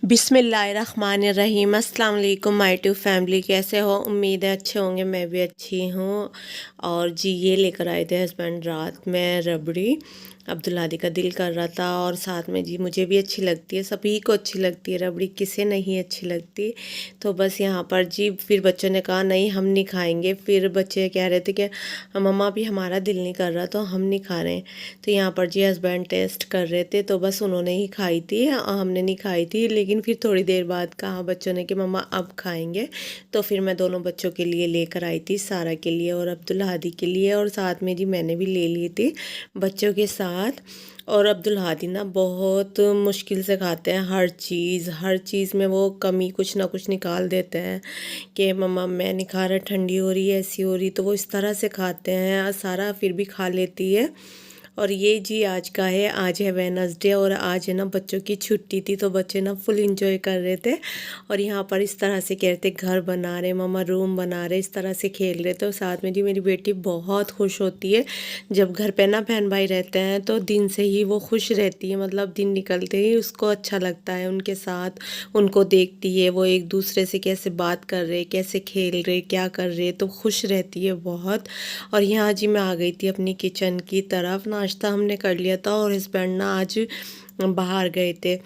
बिस्मिल्लाहिर्रहमानिर्रहीम। अस्सलाम वालेकुम माय टू फैमिली। कैसे हो? उम्मीद है अच्छे होंगे। मैं भी अच्छी हूँ। और जी ये लेकर आए थे हस्बैंड रात में रबड़ी। अब्दुल हादी का दिल कर रहा था और साथ में जी मुझे भी अच्छी लगती है, सभी को अच्छी लगती है रबड़ी, किसे नहीं अच्छी लगती। तो बस यहाँ पर जी फिर बच्चों ने कहा नहीं हम नहीं खाएंगे। फिर बच्चे कह रहे थे कि मम्मा भी हमारा दिल नहीं कर रहा तो हम नहीं खा रहे हैं। तो यहाँ पर जी हस्बैंड टेस्ट कर रहे थे तो बस उन्होंने ही खाई थी, हमने नहीं खाई थी। लेकिन फिर थोड़ी देर बाद कहा बच्चों ने कि मम्मा अब खाएंगे। तो फिर मैं दोनों बच्चों के लिए लेकर आई थी, सारा के लिए और अब्दुल हादी के लिए, और साथ में जी मैंने भी ले ली थी बच्चों के साथ। और अब्दुल हादी ना बहुत मुश्किल से खाते हैं हर चीज़ में वो कमी कुछ ना कुछ निकाल देते हैं कि मम्मा मैं नहीं खा रहा, ठंडी हो रही है, ऐसी हो रही। तो वो इस तरह से खाते हैं, सारा फिर भी खा लेती है। और ये जी आज का है, आज है वेडनेसडे और आज है ना बच्चों की छुट्टी थी तो बच्चे ना फुल इंजॉय कर रहे थे। और यहाँ पर इस तरह से कह रहे थे घर बना रहे मम्मा, रूम बना रहे, इस तरह से खेल रहे थे। और साथ में जी मेरी बेटी बहुत खुश होती है जब घर पे ना बहन भाई रहते हैं, तो दिन से ही वो खुश रहती है, मतलब दिन निकलते ही उसको अच्छा लगता है उनके साथ। उनको देखती है वो एक दूसरे से कैसे बात कर रहे, कैसे खेल रहे, क्या कर रहे, तो खुश रहती है बहुत। और यहाँ जी मैं आ गई थी अपनी किचन की तरफ। नाश्ता हमने कर लिया था और हस्बैंड ना आज बाहर गए थे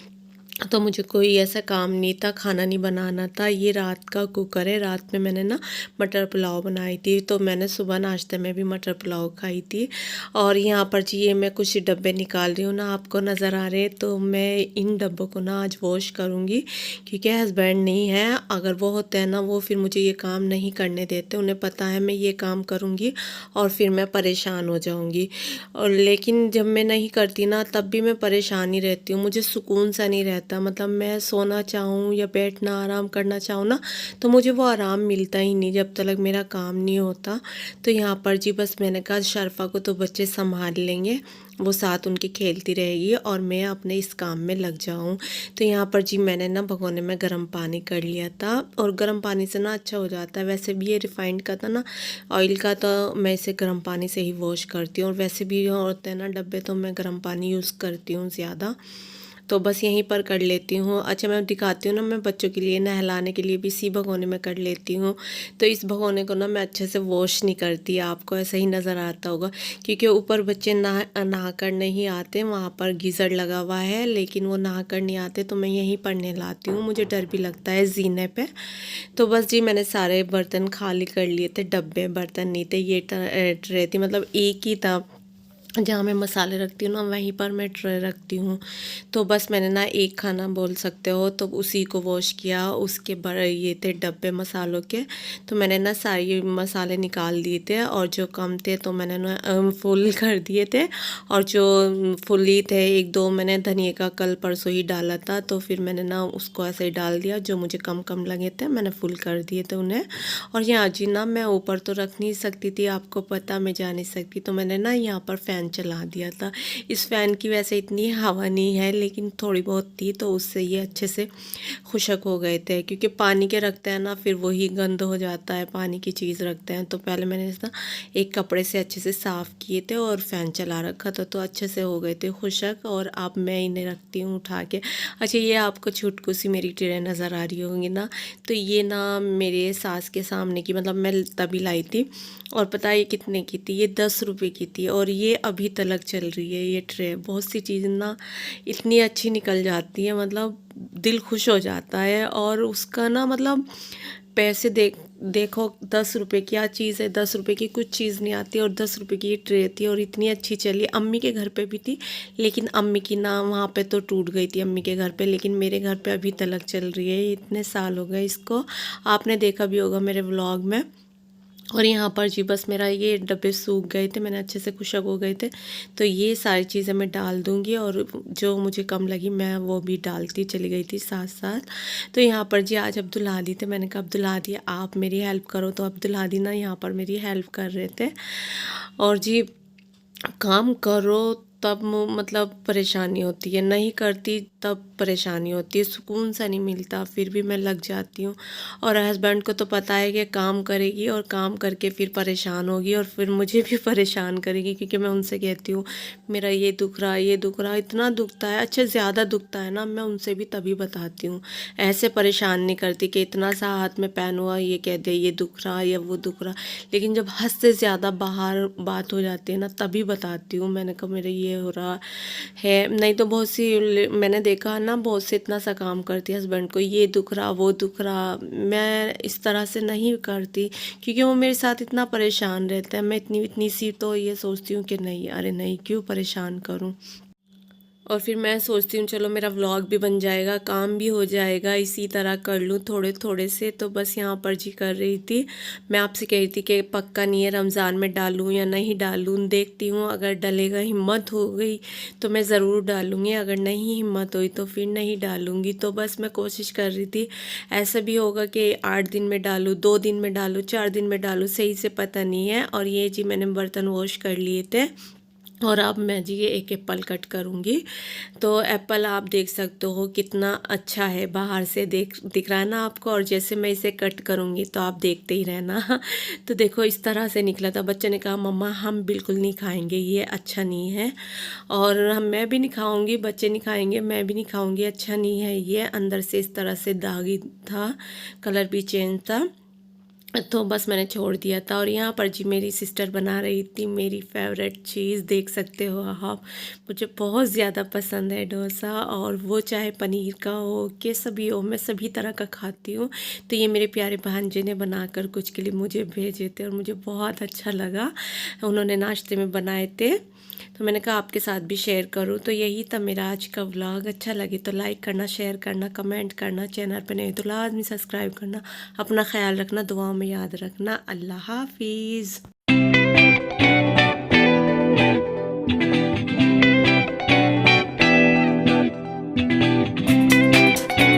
तो मुझे कोई ऐसा काम नहीं था, खाना नहीं बनाना था। ये रात का कुकर है, रात में मैंने ना मटर पुलाव बनाई थी तो मैंने सुबह नाश्ते में भी मटर पुलाव खाई थी। और यहाँ पर जी ये मैं कुछ डब्बे निकाल रही हूँ ना, आपको नज़र आ रहे, तो मैं इन डब्बों को ना आज वॉश करूँगी क्योंकि हस्बैंड नहीं है। अगर वो होते हैं ना वो फिर मुझे ये काम नहीं करने देते, उन्हें पता है मैं ये काम करूँगी और फिर मैं परेशान हो जाऊँगी। और लेकिन जब मैं नहीं करती ना तब भी मैं परेशान ही रहती हूँ, मुझे सुकून सा नहीं रहता। मतलब मैं सोना चाहूँ या बैठना आराम करना चाहूँ ना तो मुझे वो आराम मिलता ही नहीं जब तक मेरा काम नहीं होता। तो यहाँ पर जी बस मैंने कहा शर्फा को तो बच्चे संभाल लेंगे, वो साथ उनकी खेलती रहेगी और मैं अपने इस काम में लग जाऊँ। तो यहाँ पर जी मैंने ना भगोने में गर्म पानी कर लिया था और गर्म पानी से ना अच्छा हो जाता है। वैसे भी ये रिफाइंड का था ना, ऑयल का, तो मैं इसे गर्म पानी से ही वॉश करती हूँ। और वैसे भी होते हैं ना डब्बे तो मैं गर्म पानी यूज़ करती हूँ ज़्यादा, तो बस यहीं पर कर लेती हूँ। अच्छा मैं दिखाती हूँ ना, मैं बच्चों के लिए नहलाने के लिए भी इसी भगोने में कर लेती हूँ। तो इस भगोने को ना मैं अच्छे से वॉश नहीं करती, आपको ऐसा ही नज़र आता होगा क्योंकि ऊपर बच्चे नहा कर नहीं आते, वहाँ पर गीज़र लगा हुआ है लेकिन वो नहा कर नहीं आते, तो मैं यहीं पर नहलाती हूँ, मुझे डर भी लगता है जीने पे। तो बस जी मैंने सारे बर्तन खाली कर लिए थे, डब्बे बर्तन नहीं थे, ये ट्रे थी, मतलब एक ही था जहाँ मैं मसाले रखती हूँ ना वहीं पर मैं ट्रे रखती हूँ। तो बस मैंने ना एक खाना बोल सकते हो तो उसी को वॉश किया। उसके बड़े ये थे डब्बे मसालों के, तो मैंने ना सारे मसाले निकाल दिए थे और जो कम थे तो मैंने ना फुल कर दिए थे। और जो फुल ही थे एक दो मैंने धनिया का कल परसों ही डाला था, तो फिर मैंने ना उसको ऐसे ही डाल दिया। जो मुझे कम कम लगे थे मैंने फुल कर दिए थे उन्हें। और यहाँ जी ना मैं ऊपर तो रख नहीं सकती थी, आपको पता मैं जा नहीं सकती, तो मैंने ना यहाँ पर फ़ैन चला दिया था। इस फ़ैन की वैसे इतनी हवा नहीं है लेकिन थोड़ी बहुत थी, तो उससे ये अच्छे से खुशक हो गए थे। क्योंकि पानी के रखते हैं ना फिर वही गंद हो जाता है, पानी की चीज़ रखते हैं। तो पहले मैंने ना एक कपड़े से अच्छे से साफ़ किए थे और फ़ैन चला रखा था, तो अच्छे से हो गए थे खुशक। और अब मैं इन्हें रखती हूँ उठा के। अच्छा ये आपको छुटकू सी मेरी ट्रे नज़र आ रही होंगी ना, तो ये ना मेरे सास के सामने की, मतलब मैं तभी लाई थी। और पता है ये कितने की थी? ये 10 रुपये की थी और ये अभी तलक चल रही है ये ट्रे। बहुत सी चीज़ ना इतनी अच्छी निकल जाती है, मतलब दिल खुश हो जाता है। और उसका ना मतलब पैसे देखो 10 रुपये क्या चीज़ है, 10 रुपये की कुछ चीज़ नहीं आती। और 10 रुपये की ये ट्रे थी और इतनी अच्छी चली। अम्मी के घर पे भी थी लेकिन अम्मी की ना वहाँ पे तो टूट गई थी अम्मी के घर पे, लेकिन मेरे घर पे अभी तलक चल रही है। इतने साल हो गए इसको, आपने देखा भी होगा मेरे व्लॉग में। और यहाँ पर जी बस मेरा ये डब्बे सूख गए थे, मैंने अच्छे से खुशक हो गए थे, तो ये सारी चीज़ें मैं डाल दूँगी। और जो मुझे कम लगी मैं वो भी डालती चली गई थी साथ साथ। तो यहाँ पर जी आज अब्दुल हादी थे, मैंने कहा अब्दुल हादी आप मेरी हेल्प करो, तो अब्दुल हादी ना यहाँ पर मेरी हेल्प कर रहे थे। और जी काम करो तब मतलब परेशानी होती है, नहीं करती तब परेशानी होती है, सुकून सा नहीं मिलता, फिर भी मैं लग जाती हूँ। और हस्बैंड को तो पता है कि काम करेगी और काम करके फिर परेशान होगी और फिर मुझे भी परेशान करेगी, क्योंकि मैं उनसे कहती हूँ मेरा ये दुख रहा, ये दुख रहा, इतना दुखता है। अच्छा, ज़्यादा दुखता है ना, मैं उनसे भी तभी बताती हूँ, ऐसे परेशान नहीं करती कि इतना सा हाथ में पेन हुआ ये कह दे ये दुख रहा या वो दुख रहा। लेकिन जब हद से ज़्यादा बाहर बात हो जाती है ना, तभी बताती हूँ। मैंने कहा मेरे ये हो रहा है, नहीं तो बहुत सी मैंने देखा है ना, बहुत से इतना सा काम करती है हस्बैंड को, ये दुख रहा वो दुख रहा। मैं इस तरह से नहीं करती, क्योंकि वो मेरे साथ इतना परेशान रहता है। मैं इतनी इतनी सी तो ये सोचती हूँ कि नहीं, अरे नहीं, क्यों परेशान करूँ। और फिर मैं सोचती हूँ चलो मेरा व्लॉग भी बन जाएगा, काम भी हो जाएगा, इसी तरह कर लूँ थोड़े थोड़े से। तो बस यहाँ पर जी कर रही थी। मैं आपसे कह रही थी कि पक्का नहीं है रमज़ान में डालूँ या नहीं डालूँ, देखती हूँ। अगर डलेगा, हिम्मत हो गई तो मैं ज़रूर डालूँगी, अगर नहीं हिम्मत हुई तो फिर नहीं डालूँगी। तो बस मैं कोशिश कर रही थी। ऐसा भी होगा कि 8 दिन में डालूँ, 2 दिन में डालूँ, 4 दिन में डालूँ, सही से पता नहीं है। और ये जी मैंने बर्तन वॉश कर लिए थे और अब मैं जी ये एक एप्पल कट करूँगी। तो एप्पल आप देख सकते हो कितना अच्छा है, बाहर से दिख रहा है ना आपको, और जैसे मैं इसे कट करूँगी तो आप देखते ही रहना। तो देखो इस तरह से निकला था। बच्चे ने कहा मम्मा हम बिल्कुल नहीं खाएंगे, ये अच्छा नहीं है। और मैं भी नहीं खाऊंगी, बच्चे नहीं खाएंगे, मैं भी नहीं खाऊंगी, अच्छा नहीं है ये। अंदर से इस तरह से दागी था, कलर भी चेंज था। तो बस मैंने छोड़ दिया था। और यहाँ पर जी मेरी सिस्टर बना रही थी मेरी फेवरेट चीज़, देख सकते हो आप, मुझे बहुत ज़्यादा पसंद है डोसा। और वो चाहे पनीर का हो कि सभी हो, मैं सभी तरह का खाती हूँ। तो ये मेरे प्यारे भांजे ने बनाकर कुछ के लिए मुझे भेजे थे और मुझे बहुत अच्छा लगा, उन्होंने नाश्ते में बनाए थे। तो मैंने कहा आपके साथ भी शेयर करूँ। तो यही था मेरा आज का व्लॉग। अच्छा लगे तो लाइक करना, शेयर करना, कमेंट करना, चैनल पर नहीं तो लाजमी सब्सक्राइब करना। अपना ख्याल रखना, दुआओं में याद रखना। अल्लाह हाफिज़।